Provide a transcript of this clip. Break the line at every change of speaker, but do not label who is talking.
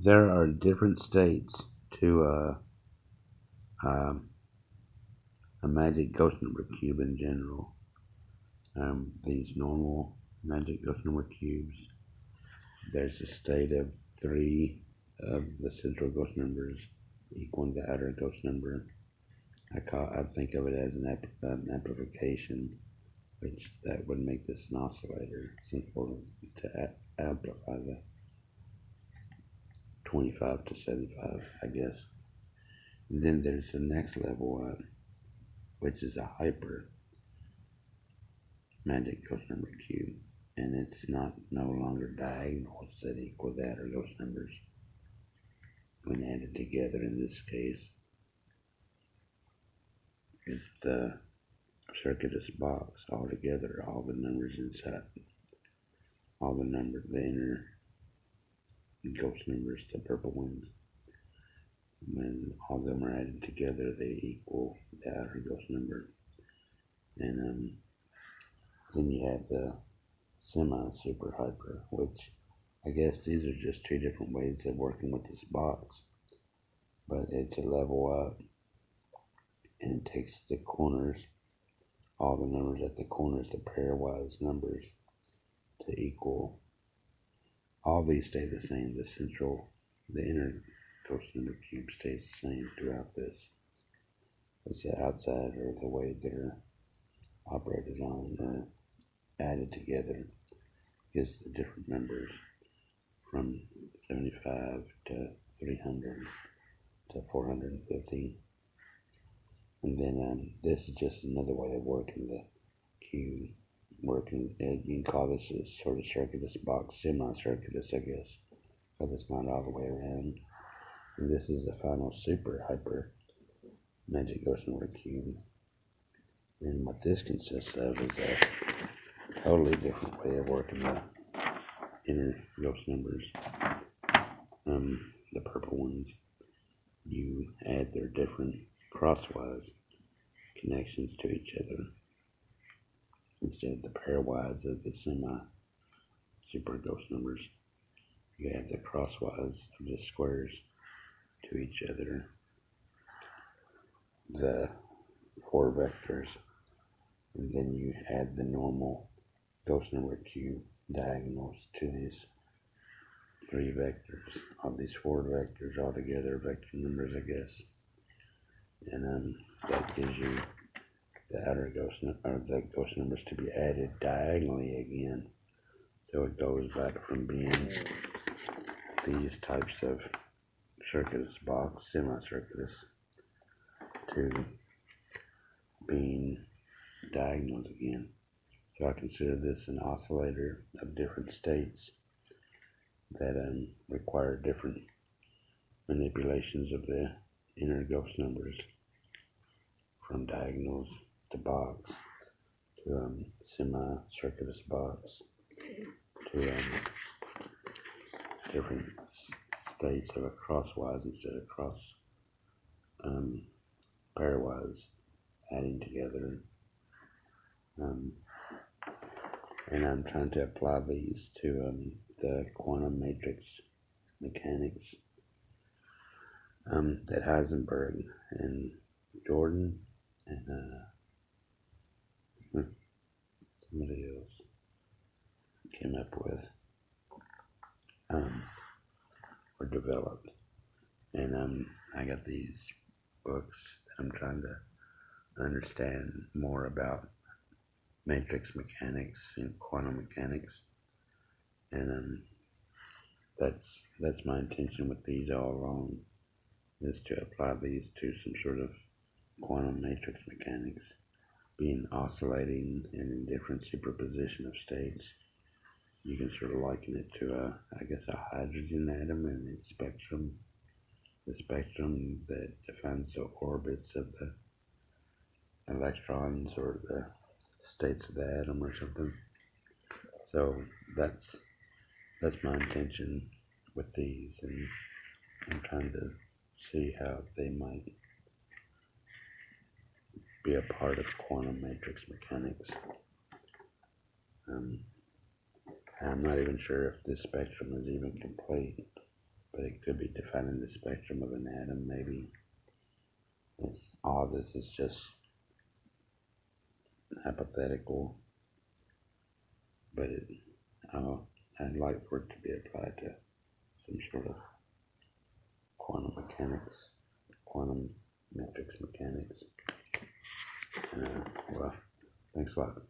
There are different states to um, a magic ghost number cube in general. These normal magic ghost number cubes, there's a state of 3 of the central ghost numbers equaling the outer ghost number. I think of it as an amplification, which that would make this an oscillator, simple to amplify the 25 to 75, I guess. And then there's the next level up, which is a hyper magic ghost number cube, and it's no longer diagonal, it's that equal that or ghost numbers when added together. In this case, it's the circuitous box all together, all the numbers inside, all the numbers, the inner ghost numbers, the purple ones. When all of them are added together, they equal the outer ghost number. And then you have the semi-super hyper, which I guess these are just 2 different ways of working with this box. But it's a level up, and it takes the corners, all the numbers at the corners, the pairwise numbers, to equal. All these stay the same. The inner ghost number cube stays the same throughout this. It's the outside or the way they're operated on or added together gives the different numbers from 75 to 300 to 450. And then this is just another way of working the cube. You can call this a sort of circuitous box, semi-circuitous, I guess, but it's not all the way around. And this is the final super hyper magic ghost number cube. And what this consists of is a totally different way of working the inner ghost numbers. The purple ones, you add their different crosswise connections to each other instead of the pairwise of the semi-super ghost numbers. You add the crosswise of the squares to each other, the 4 vectors, and then you add the normal ghost number cube diagonals to these 3 vectors, of these 4 vectors all together, vector numbers, I guess. And that gives you the outer the ghost numbers to be added diagonally again. So it goes back from being these types of circuitous box, semi-circuitous, to being diagonals again. So I consider this an oscillator of different states that require different manipulations of the inner ghost numbers, from diagonals to box to semi-circuitous box to different states of a crosswise instead of cross pairwise adding together. And I'm trying to apply these to the quantum matrix mechanics that Heisenberg and Jordan and somebody else came up with or developed. And I got these books that I'm trying to understand more about matrix mechanics and quantum mechanics, and that's my intention with these all along, is to apply these to some sort of quantum matrix mechanics, being oscillating and in different superposition of states. You can sort of liken it to a hydrogen atom and its spectrum, the spectrum that defines the orbits of the electrons or the states of the atom or something. So that's my intention with these, and I'm trying to see how they might be a part of quantum matrix mechanics. I'm not even sure if this spectrum is even complete, but it could finding the spectrum of an atom, maybe. All this is just hypothetical, but I'd like for it to be applied to some sort of quantum mechanics, quantum matrix mechanics. Well, thanks a lot.